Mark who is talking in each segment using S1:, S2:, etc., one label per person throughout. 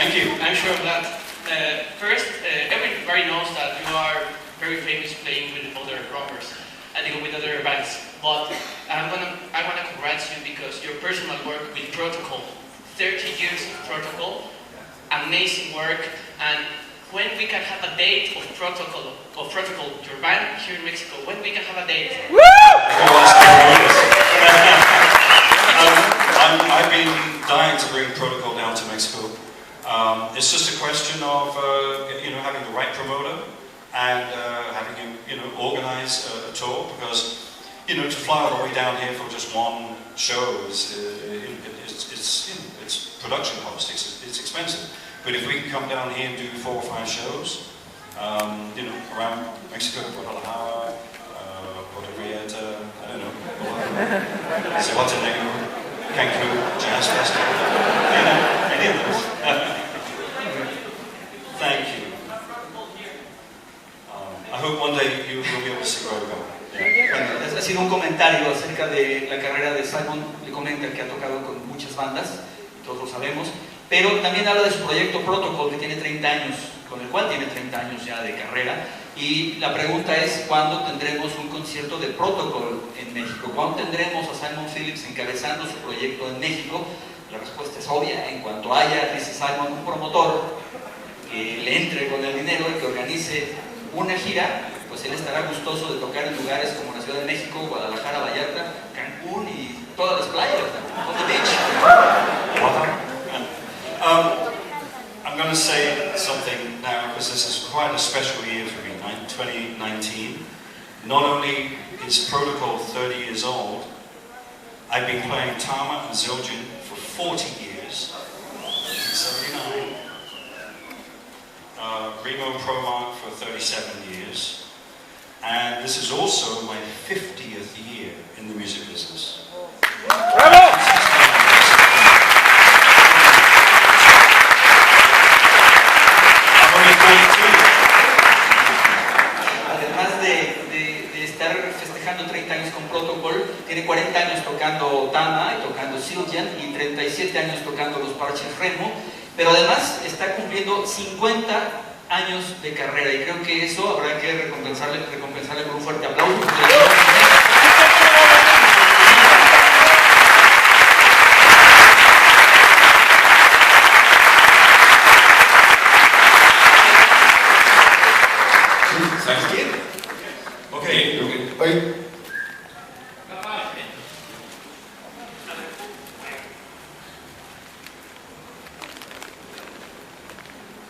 S1: Thank you. I'm sure of that. First, everybody knows that you are very famous playing with other rockers and even with other bands. But I want to congratulate you because your personal work with Protocol, 30 years of Protocol, amazing work. And when we can have a date of Protocol, your band here in Mexico, when we can have a date?
S2: Woo!
S3: I've been dying to bring Protocol down to Mexico. It's just a question of having the right promoter and having him organize a tour, because to fly all the way down here for just one show is it's production cost. It's expensive. But if we can come down here and do 4 or 5 shows, around Mexico, Guadalajara, Puerto Vallarta, I don't know, Zihuatanejo, Cancun, Jazz Festival, any of those. Thank you. I hope one day you'll be able to see where we're going.
S2: Bueno, ha sido un comentario acerca de la carrera de Simon. Le comenta que ha tocado con muchas bandas, todos lo sabemos, pero también habla de su proyecto Protocol, que tiene 30 años, con el cual tiene 30 años ya de carrera. Y la pregunta es, ¿cuándo tendremos un concierto de Protocol en México? ¿Cuándo tendremos a Simon Phillips encabezando su proyecto en México? La respuesta es obvia: en cuanto haya, dice Simon, un promotor que le entre con el dinero y que organice una gira, pues él estará gustoso de tocar en lugares como la Ciudad de México, Guadalajara, Vallarta, Cancún y todas las playas, on the beach.
S3: I'm going to say something now, because this is quite a special year for me, 2019. Not only is Protocol 30 years old, I've been playing Tama and Zildjian for 40 years, 79. Remo Promark for 37 years, and this is also my 50th year in the music business. Bravo!
S2: Además de estar festejando 30 años con Protocol, tiene 40 años tocando Tama y tocando Zildjian y 37 años tocando los parches Remo, pero además está cumpliendo 50 años de carrera, y creo que eso habrá que recompensarle con un fuerte aplauso.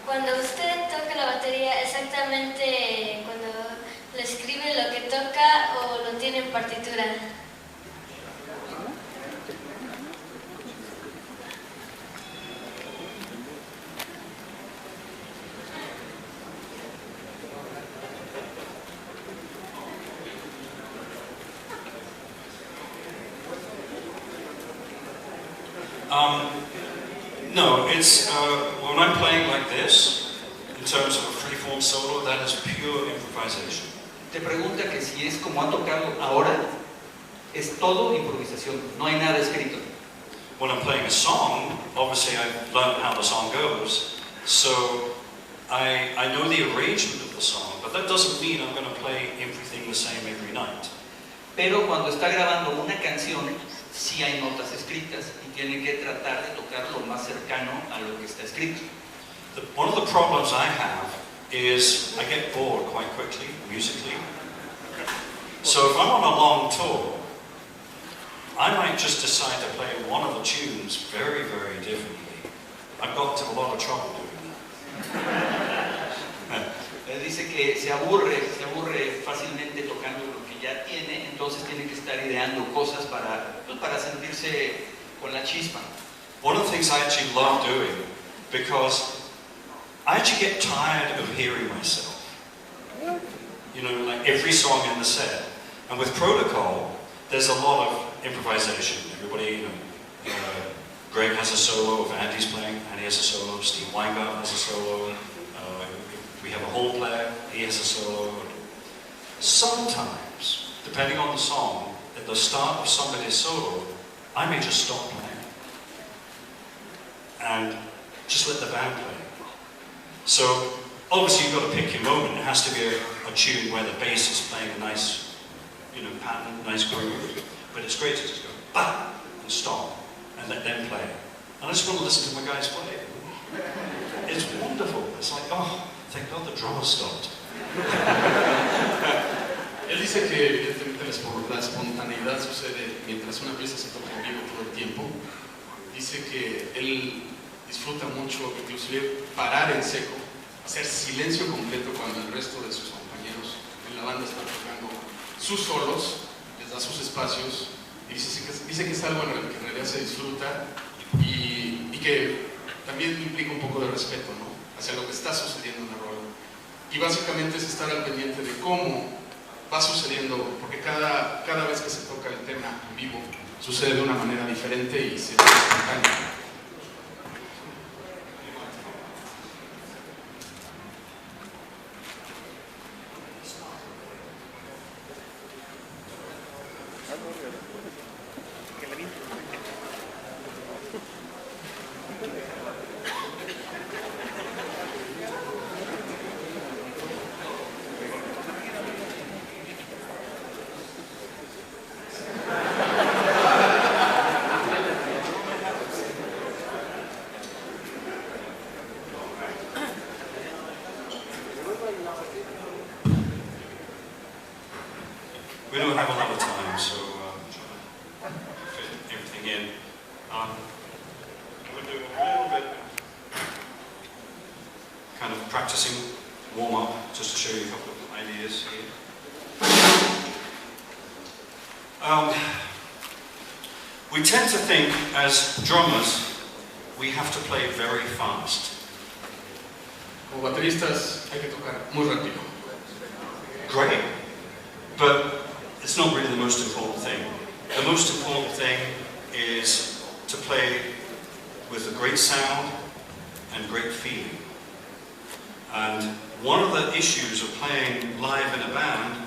S4: Cuando usted toca la batería, exactamente cuando le escribe lo que toca o lo tiene en partitura.
S3: No, it's when I'm playing like this, in terms of a freeform solo, that is pure improvisation.
S2: Te pregunta que si es como ha tocado ahora, es todo improvisación, no hay nada escrito.
S3: When I'm playing a song, obviously I've learned how the song goes, so I know the arrangement of the song, but that doesn't mean I'm going to play everything the same every night.
S2: Pero cuando está grabando una canción, sí hay notas escritas y tiene que tratar de tocar lo más cercano a lo que está escrito.
S3: One of the problems I have is I get bored quite quickly, musically. So if I'm on a long tour, I might just decide to play one of the tunes very, very differently. I've got a lot of trouble doing that.
S2: Dice que se aburre fácilmente tocando lo que ya tiene, entonces tiene que estar ideando cosas para sentirse con la chispa.
S3: One of the things I actually love doing, because I actually get tired of hearing myself. Like every song in the set. And with Protocol, there's a lot of improvisation. Everybody, Greg has a solo, if Andy's playing, Andy has a solo, Steve Weingart has a solo, we have a whole player, he has a solo. Sometimes, depending on the song, at the start of somebody's solo, I may just stop playing. And just let the band play. So obviously you've got to pick your moment. It has to be a tune where the bass is playing a nice, pattern, nice groove. But it's great to just go bam and stop and let them play. And I just want to listen to my guys play. It's wonderful. It's like, oh, thank God the drummer stopped.
S5: Él dice que evidentemente la espontaneidad sucede mientras una pieza se toca en vivo todo el tiempo. Dice que él disfruta mucho, inclusive parar en seco, hacer silencio completo cuando el resto de sus compañeros en la banda están tocando sus solos, les da sus espacios, y dice que es algo en el que en realidad se disfruta y que también implica un poco de respeto, ¿no?, hacia lo que está sucediendo en la rola. Y básicamente es estar al pendiente de cómo va sucediendo, porque cada vez que se toca el tema en vivo sucede de una manera diferente y se ve espontáneo.
S3: We don't have a lot of time, so trying to fit everything in. We're doing a little bit kind of practicing warm-up, just to show you a couple of ideas here. We tend to think, as drummers, we have to play very fast.
S5: Como bateristas hay que tocar muy rápido.
S3: Great, but it's not really the most important thing. The most important thing is to play with a great sound and great feeling. And one of the issues of playing live in a band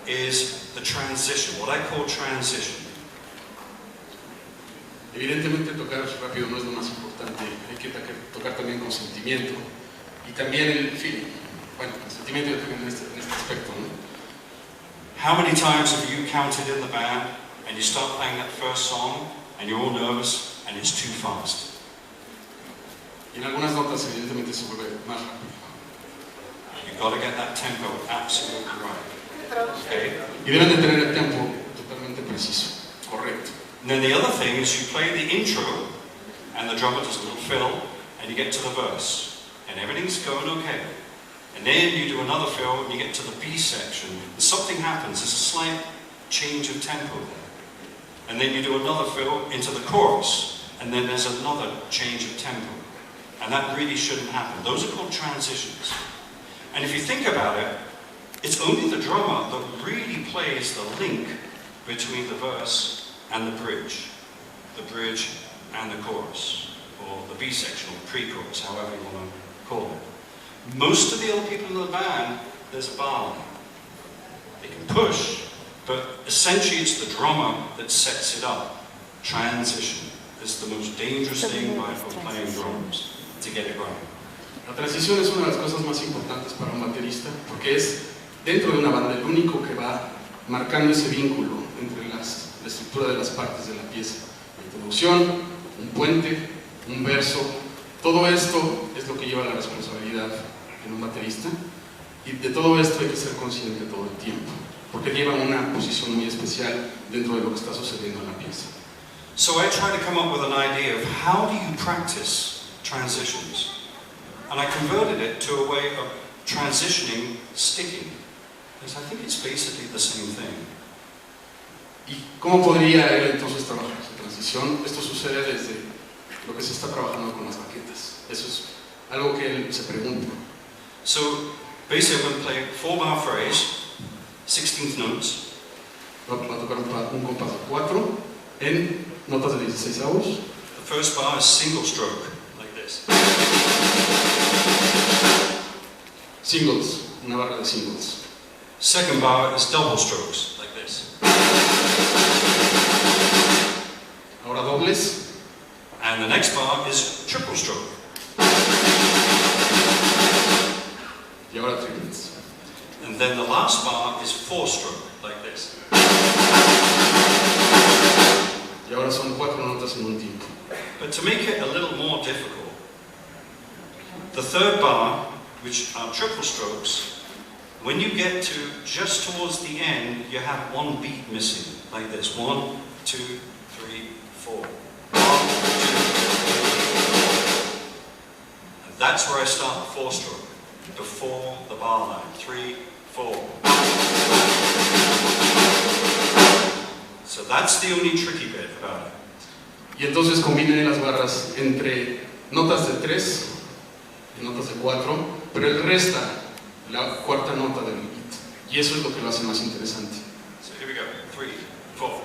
S3: is the transition, what I call transition.
S5: Evidentemente tocar rápido no es lo más importante, hay que tocar también con sentimiento y también el feeling. Bueno, el sentimiento yo creo en este aspecto, ¿no?
S3: How many times have you counted in the band and you start playing that first song and you're all nervous and it's too fast?
S5: Y en algunas notas evidentemente se vuelve más rápido.
S3: You've got to get that tempo absolutely right. Okay?
S5: Y deben de tener el tempo totalmente preciso, correcto.
S3: And then the other thing is you play the intro and the drummer does a little fill and you get to the verse and everything's going okay. And then you do another fill and you get to the B section and something happens, there's a slight change of tempo there. And then you do another fill into the chorus and then there's another change of tempo. And that really shouldn't happen. Those are called transitions. And if you think about it, it's only the drummer that really plays the link between the verse and the bridge and the chorus, or the B section, or pre-chorus, however you want to call it. Most of the other people in the band, there's a bar line. They can push, but essentially it's the drummer that sets it up. Transition is the most dangerous thing by playing drums, to get it right.
S5: La transición es una de las cosas más importantes para un baterista, porque es dentro de una banda el único que va marcando ese vínculo entre la estructura de las partes de la pieza. La introducción, un puente, un verso, todo esto es lo que lleva la responsabilidad en un baterista, y de todo esto hay que ser consciente todo el tiempo, porque lleva una posición muy especial dentro de lo que está sucediendo en la pieza.
S3: So I try to come up with an idea of how do you practice transitions, and I converted it to a way of transitioning sticking, because I think it's basically the same thing.
S5: ¿Y cómo podría él entonces trabajar esa transición? Esto sucede desde lo que se está trabajando con las baquetas. Eso es algo que él se pregunta.
S3: So basically I'm going to play 4-bar phrase, 16th notes.
S5: Va a tocar un compás de 4 en notas de 16avos.
S3: The first bar is single stroke, like this.
S5: Singles, una barra de singles.
S3: Second bar is double strokes, like this.
S5: Ahora dobles.
S3: And the next bar is triple stroke.
S5: ahora triplets.
S3: And then the last bar is 4-stroke, like this.
S5: Y ahora son 4 notas en un tiempo.
S3: But to make it a little more difficult, the third bar, which are triple strokes, when you get to just towards the end, you have one beat missing, like this. 1, 2, 3, 4. 1, 2, 3, 4. And that's where I start the 4-stroke, before the bar line. 3, 4. So that's the only tricky bit about it.
S5: Y entonces combinen las barras entre notas de 3 y notas de 4, pero él resta la cuarta nota del beat. Y eso es lo que lo hace más interesante.
S3: So here we go. 3, 4.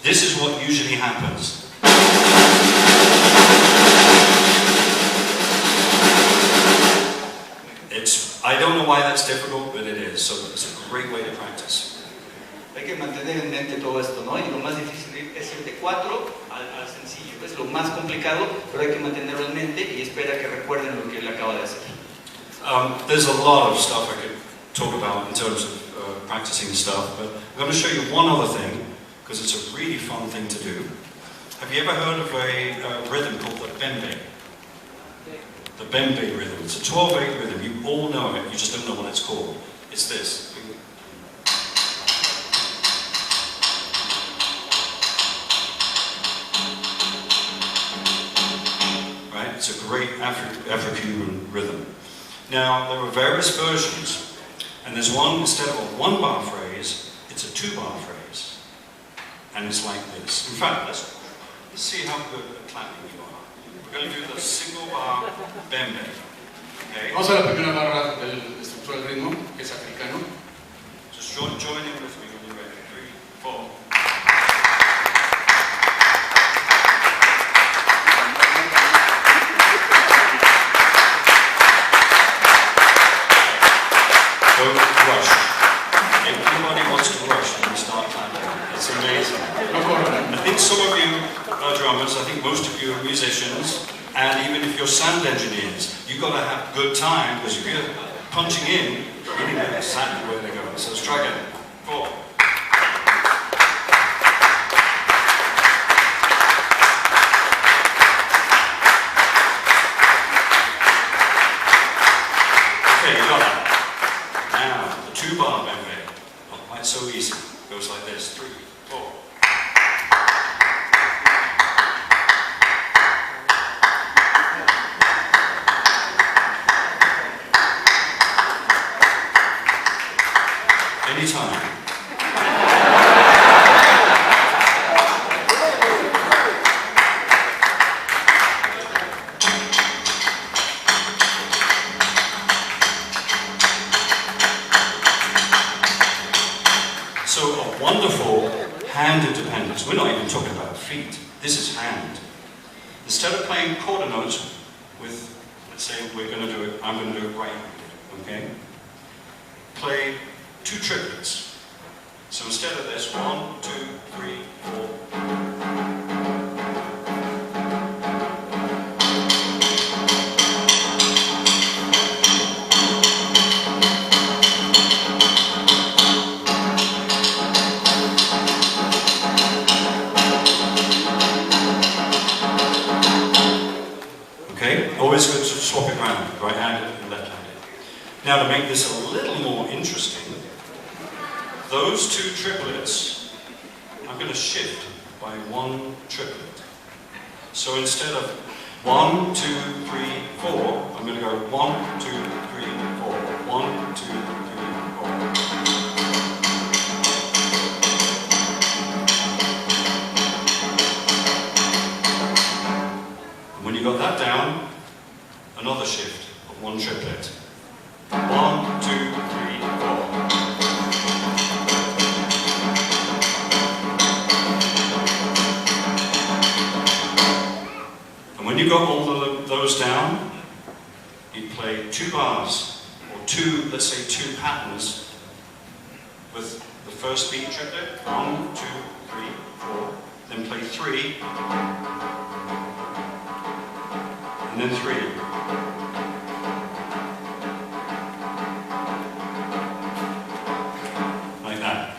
S3: This is what usually happens. I don't know why that's difficult, but it is. So it's a great way to practice.
S2: Hay que mantener en mente todo esto, ¿no? Y lo más difícil es ir de 4 al sencillo. Es lo más complicado, pero hay que mantenerlo en mente y espera que recuerden lo que él acaba de hacer.
S3: There's a lot of stuff I could talk about in terms of practicing stuff, but I'm going to show you one other thing, because it's a really fun thing to do. Have you ever heard of a rhythm called the bembe? The bembe rhythm. It's a 12/8 rhythm. You all know it, you just don't know what it's called. It's this. Right? It's a great Afro-Cuban rhythm. Now, there are various versions, and there's one, instead of a 1-bar phrase, it's a 2-bar phrase. And it's like this. In fact, let's see how good at clapping you are. We're going to do the single bar bembe. Okay?
S5: Vamos a la primera barra de la estructura del ritmo, que es africano.
S3: Just join in with me when you're ready. 3, 4. Don't rush. If anybody wants to rush when we start clapping, it's amazing. I think some of you are drummers, I think most of you are musicians, and even if you're sound engineers, you've got to have good time, because if you're punching in, you really know exactly where they're going. So let's try again. 4. Okay, you got that. Now, the 2-bar bembe, not quite so easy. Goes like this. 3, 4. Anytime. So a wonderful hand independence. We're not even talking about feet. This is hand. Instead of playing quarter notes with, let's say we're going to do it, I'm going to do it right-handed, okay? Play 2 triplets. So instead of this, 1, 2, 3, 4. Okay? Always good to swap it around, right-handed and left-handed. Now to make this a little more interesting, those two triplets, I'm going to shift by one triplet. So instead of 1, 2, 3, 4, I'm going to go 1, 2, 3, 4. 1, 2, 3, 4. When you got that down, another shift of one triplet. 1, 2, 3, 4. And when you got all those down, you play 2 bars, or 2, let's say 2 patterns, with the first beat triplet. 1, 2, 3, 4. Then play 3. And then 3. Like that.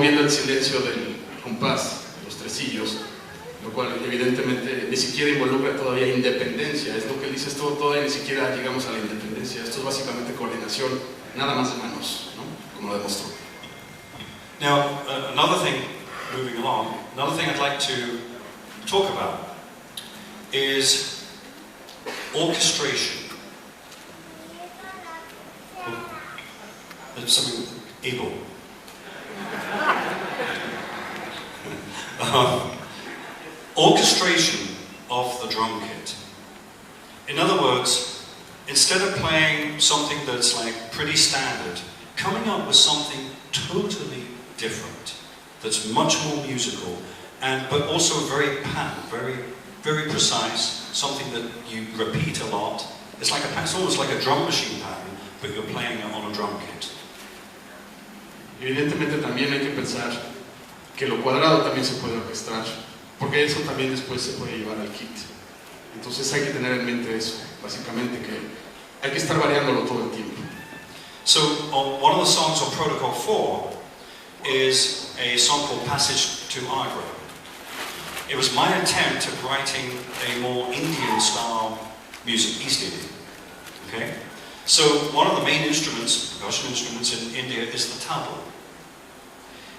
S5: El silencio del compás, los tresillos, lo cual evidentemente ni siquiera involucra todavía independencia. Es lo que él dice, todavía ni siquiera llegamos a la independencia. Esto es básicamente coordinación, nada más de manos, ¿no? Como lo demostró.
S3: Now, another thing, moving along, another thing I'd like to talk about is orchestration. There's something able. Orchestration of the drum kit. In other words, instead of playing something that's like pretty standard, coming up with something totally different, that's much more musical, but also very patterned, very precise, something that you repeat a lot. It's almost like a drum machine pattern, but you're playing it on a drum kit.
S5: Evidentemente también hay que pensar que lo cuadrado también se puede orquestar, porque eso también después se puede llevar al kit. Entonces hay que tener en mente eso, básicamente, que hay que estar variándolo todo el tiempo.
S3: So one of the songs on Protocol 4 is a song called Passage to Ivory. It was my attempt at writing a more Indian style music, East Indian. Okay? So one of the main instruments, percussion instruments in India, is the tabla.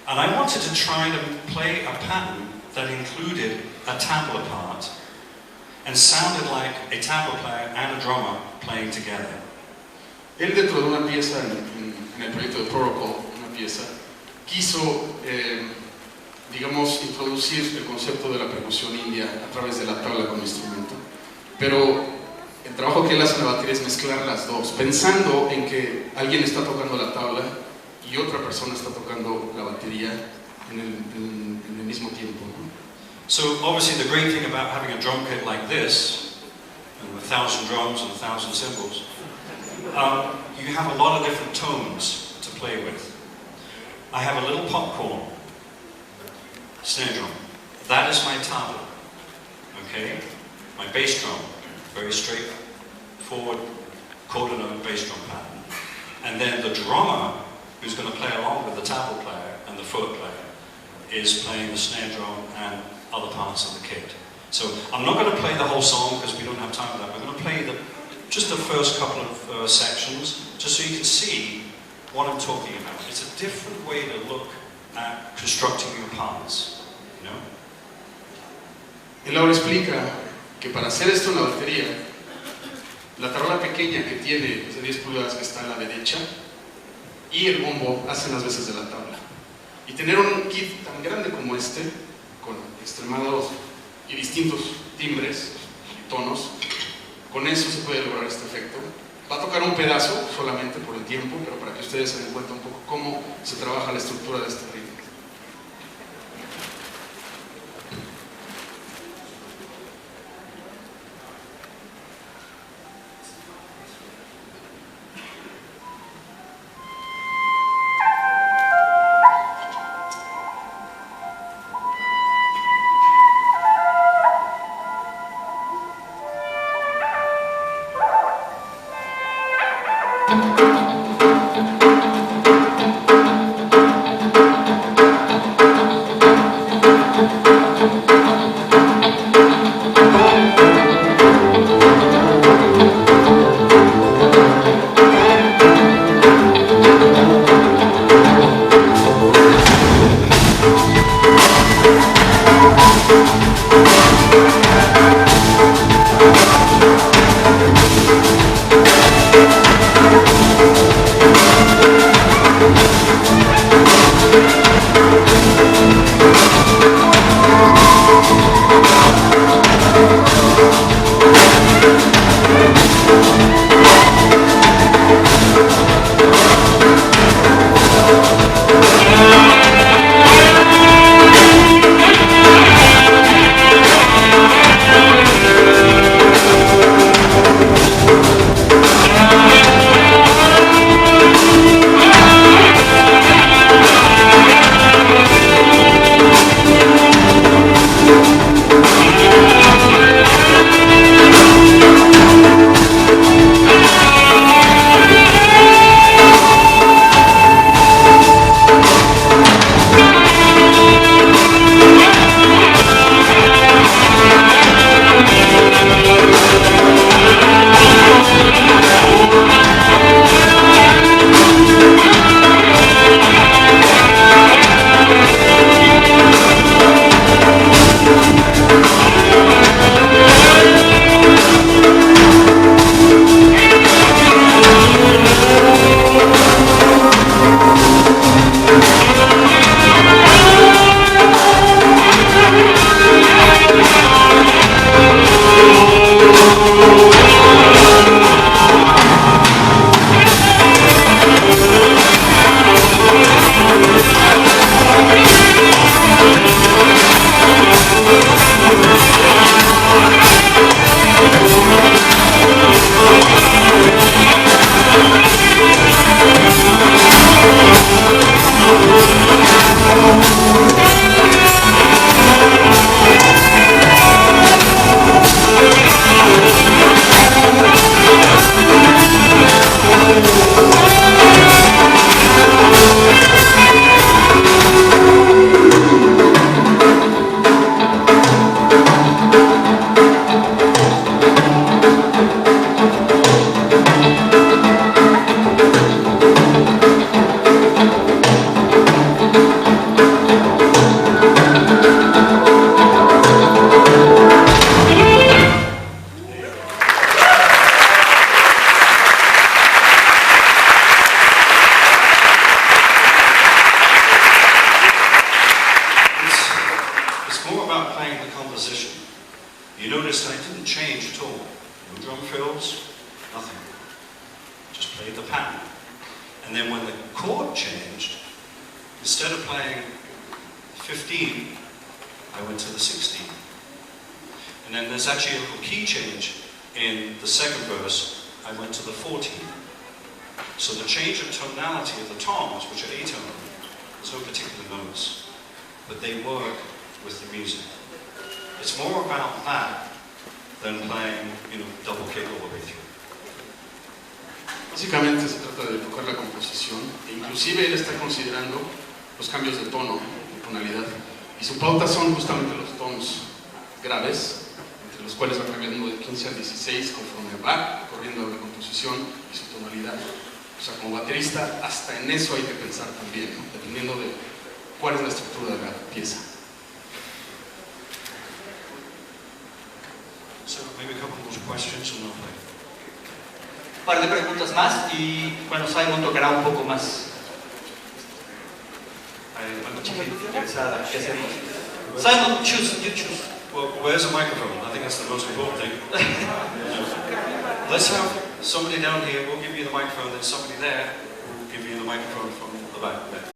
S3: And I wanted to try to play a pattern that included a tabla part and sounded like a tabla player and a drummer playing together.
S5: Él, dentro de una pieza en el proyecto de Protocol, una pieza, quiso, digamos, introducir el concepto de la percusión india a través de la tabla como instrumento. Pero el trabajo que él hace en la batería es mezclar las dos, pensando en que alguien está tocando la tabla y otra persona está tocando la batería en el mismo tiempo, ¿no?
S3: So obviously the great thing about having a drum kit like this, and 1,000 drums and 1,000 cymbals, you have a lot of different tones to play with. I have a little popcorn snare drum. That is my tabla. Okay? My bass drum, very straightforward quarter note bass drum pattern. And then the drummer, who's going to play along with the tabla player and the foot player, is playing the snare drum and other parts of the kit. So I'm not going to play the whole song because we don't have time for that. We're going to play just the first couple of sections, just so you can see what I'm talking about. It's a different way to look at constructing your parts, you know?
S5: Él ahora explica que para hacer esto en la batería, la tarola pequeña que tiene de 10 pulgadas que está a la derecha y el bombo hacen las veces de la tabla. Y tener un kit tan grande como este, con extremados y distintos timbres y tonos, con eso se puede lograr este efecto. Va a tocar un pedazo solamente por el tiempo, pero para que ustedes se den cuenta un poco cómo se trabaja la estructura de este ritmo. Básicamente se trata de tocar la composición, e inclusive él está considerando los cambios de tono, de tonalidad, y su pauta son justamente los tonos graves, entre los cuales va cambiando de 15 a 16 conforme va corriendo la composición y su tonalidad. O sea, como baterista, hasta en eso hay que pensar también, ¿no? Dependiendo de cuál es la estructura de la pieza.
S3: So maybe a couple more questions and we'll play.
S2: Un par de preguntas más y bueno, Simon tocará un poco más. Hay mucha gente interesada. ¿Qué hacemos? Simon, you choose.
S3: Well, where's the microphone? I think that's the most important thing. Let's have somebody down here will give you the microphone, then somebody there will give you the microphone from the back there.